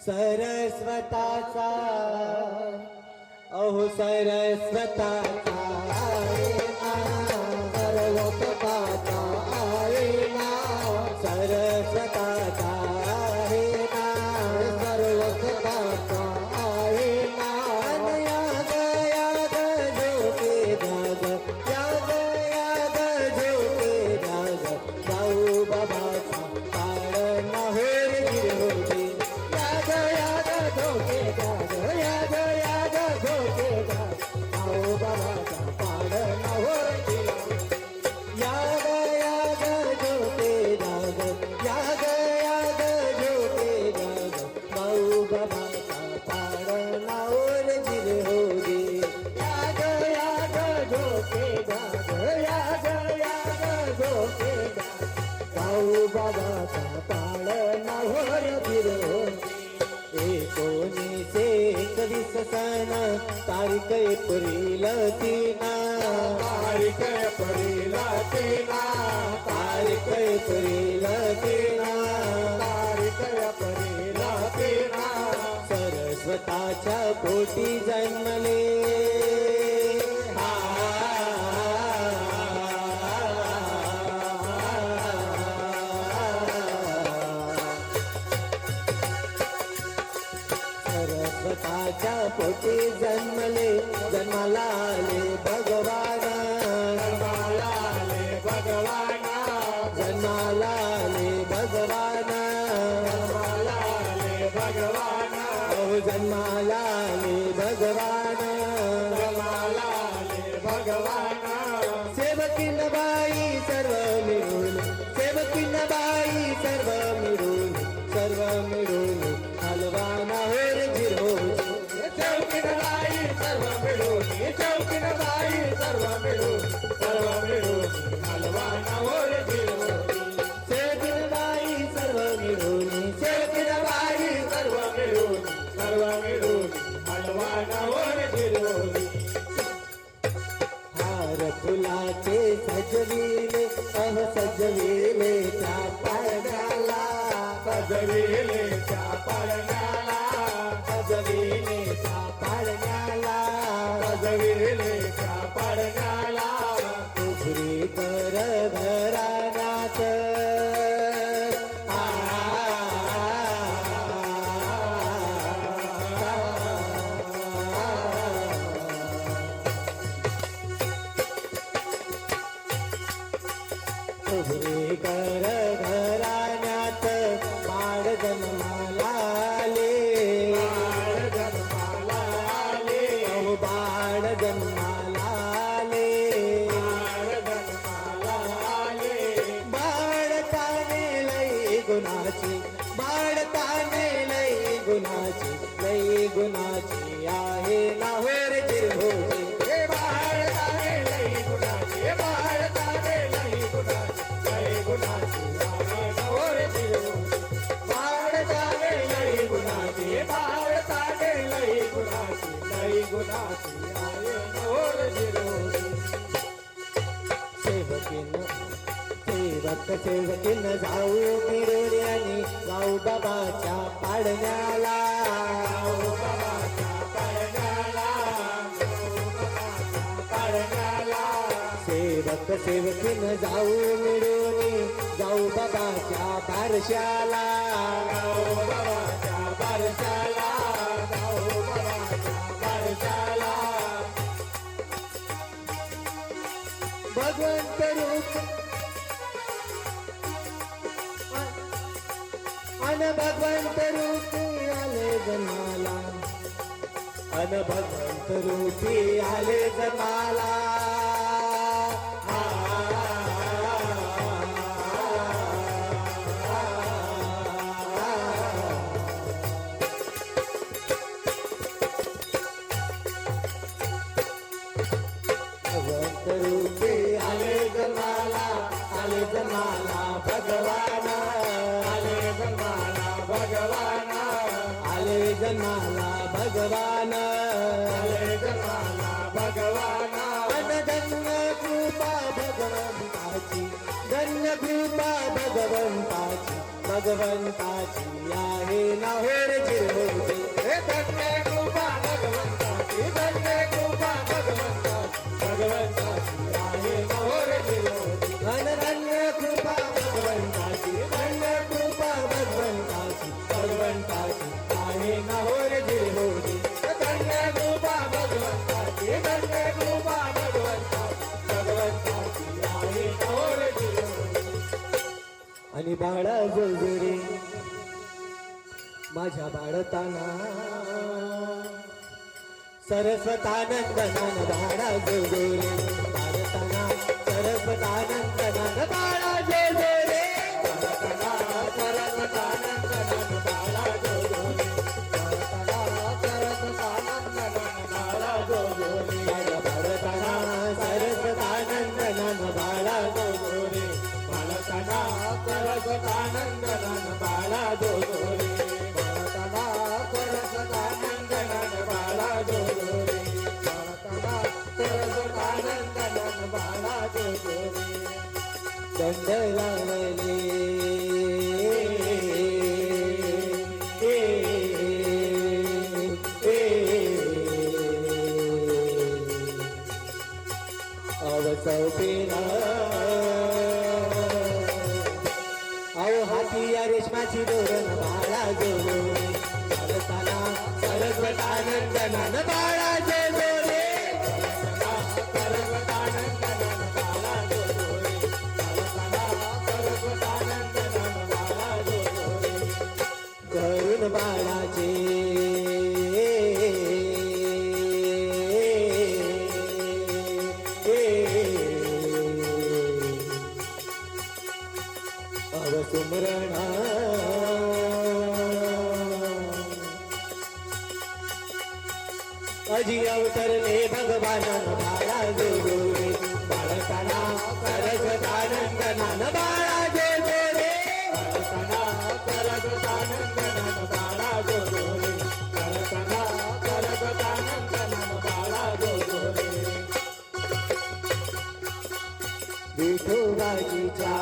सरस्वताचा अहो सरस्वताचा आईना सर्वोपताचा आईना सरस्वताचा आईना सर्वोपताचा आईना याद याद झोके जाग याद याद झोके जाग जाऊ बाबाचा पारण होर गिरहोती याद याद झोके जाग याद याद झोके जाग जाऊ बाबाचा पारण होर गिरहोती याद याद झोके जाग याद याद झोके जाग जाऊ बाबाचा पारण होर गिरहोती याद याद झोके जाग याद याद झोके जाग जाऊ बाबाचा पाळणा होर गिरहोती 1921 सन तारीख एप्रिल 3 तारीख एप्रिल 3 तारीख एप्रिल 3 तारीख एप्रिल 3 सरस्वताच्या पोटी जन्मले सरस्वताच्या पोटी जन्मले जन्माला आले भगवान जन्माला आले भगवान जन्माला आले भगवान जन्माला आले भगवान जन्माला आले भगवान जन्माला आले भगवान सेवकीन बाई सर्व मिळून सेवकीन बाई सर्व मिळून हलवाना होर गिरहोती सेवकीन बाई सर्व मिळून सेवकीन बाई सर्व मिळून हलवाना होर गिरहोती सेवकीन बाई सर्व मिळून सेवकीन बाई सर्व मिळून हलवाना होर गिरहोती हार फुलाचे सजविले सजविले त्या पाळण्याला सजविले त्या पाळण्याला सजविले त्या पाळण्याला सजविले त्या पाळण्याला उघडी कर घराण्यात उघडी कर घराण्यात बाळ जन्माला आले बाळ जन्माला आले बाळ जन्माला आले बाळ जन्माला आले बाळ ताने लई गुणाची बाळ ताने लई गुणाची आहे ना होर गिरहोती हे बाळ ताने लई गुणाची हे बाळ ताने लई गुणाची गुणाची आहे ना होर गिरहोती बाळ ताने लई गुणाची बाळ ताने लई गुणाची आहे ना होर गिरहोती सेवकीन जाऊ मिरवण्यानी जाऊ बाबाच्या पाळण्याला जाऊ बाबाच्या पाळण्याला सेवकीन जाऊ मिळून जाऊ बाबाच्या बारशाला जाऊ बाबाच्या बारशाला जाऊ बाबाच्या बारशाला भगवंत रूप अन भगवंत रूपी आले जन्माला अन भगवंत रूपी आले जन्माला भगवंत रूपी आले जन्माला भगवान आले जन्माला भगवान आले जन्माला भगवान आले जन्माला भगवान धन्य कृपा भगवंताची धन्य कृपा भगवंताची भगवंताची आहे नाहोर जिरहोरी हे धन्य कृपा भगवंताची धन्य कृपा भगवंताची भगवंताची आहे नाहोर जिरहोरी धन्य कृपा भगवंताची धन्य कृपा भगवंताची भगवंताची आहे नाहोर जिरहोरी धन्य कृपा भगवंताची धन्य कृपा भगवंताची भगवंताची आहे नाहोर जिरहोरी आणि बाळा जोजोरे माझ्या बाळताना सरस्वतानंदनान बाळा जोजोरे बाळताना सरस्वतानंदनान बाळा जोजोरे बाळताना सरस्वतानंदनान बाळा जोजोरे बाळताना सरस्वतानंदनान बाळा जोजोरे माझ्या बाळताना सरस्वतानंदनान बाळा जोजोरे बाळताना सरस्वतानंदनान बाळा जोजोरे बाळताना सरस्वतानंदनान बाळा जोजोरे बाळताना सरस्वतानंदनान बाळा जोजोरे दंड लावले अवचौपेला अहो हाती या रेशमाची दोरण बाळा जोजोरे बाळताना सरस्वतानंदनान बाळा जोजोरे सरस्वतानंदनान बाळा जोजोरे बाळताना सरस्वतानंदनान बाळा जोजोरे करून बाळाचे सुमरणा अजी अवतरले भगवानन बाळा जोजोरे बाळताना सरस्वतानंदनान बाळा जोजोरे बाळताना सरस्वतानंदनान बाळा जोजोरे बाळताना सरस्वतानंदनान बाळा जोजोरे विठोबाजीच्या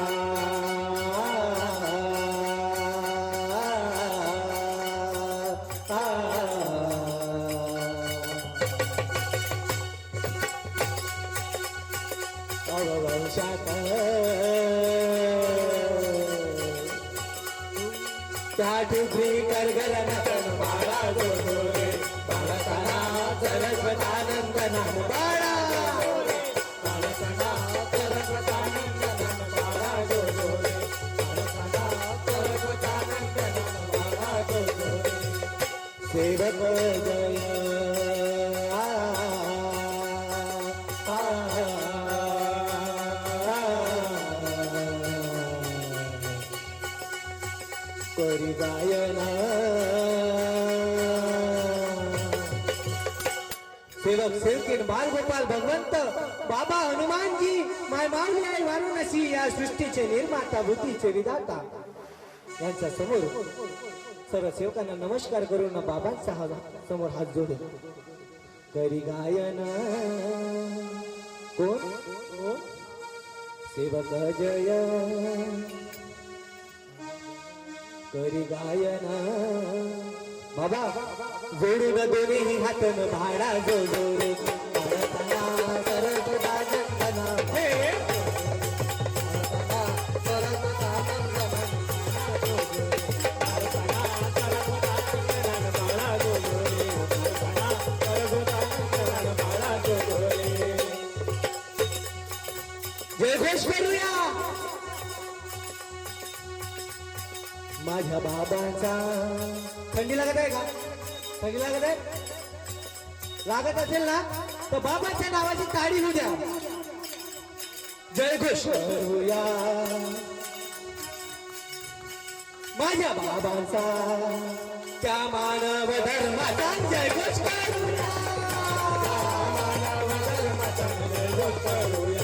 अववंशात त्या ठिकरी करगरनतन बाळा जोजोरे बाळताना सरस्वतानंदनान बाळा बाळताना सरस्वतानंदनान बाळा जोजोरे बाळताना सरस्वतानंदनान बाळा जोजोरे सेवक जय करी गायना सेवक सेवकीन बाल गोपाल भगवंत बाबा हनुमानजी माय माऊली आई वाराणसी या सृष्टीचे निर्माता बुद्धीचे विधाता यांच्या समोर सर्व सेवकांना नमस्कार करून बाबांचा समोर हात जोडे करी गायना कोण सेवक जय करी गायना बाबा जोडून दोन्ही हातन भाडा जोजोरे बाळताना सरस्वतानंदनान हे बाळताना सरस्वतानंदनान बाळताना सरस्वतानंदनान बाळा जोजोरे बाळताना सरस्वतानंदनान बाळा जोजोरे जय घोष करूया माझ्या बाबांचा थंडी लागत आहे का थंडी लागत आहे लागत असेल ना तर बाबाच्या नावाची ताडी होऊ द्या जय घोष करूया माझ्या बाबांचा त्या मानव धर्माचा जय घोष करूया मानव धर्माचा जय घोष करूया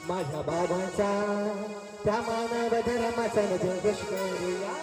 माझ्या बाबांचा त्या मानव धर्माचा जय घोष करूया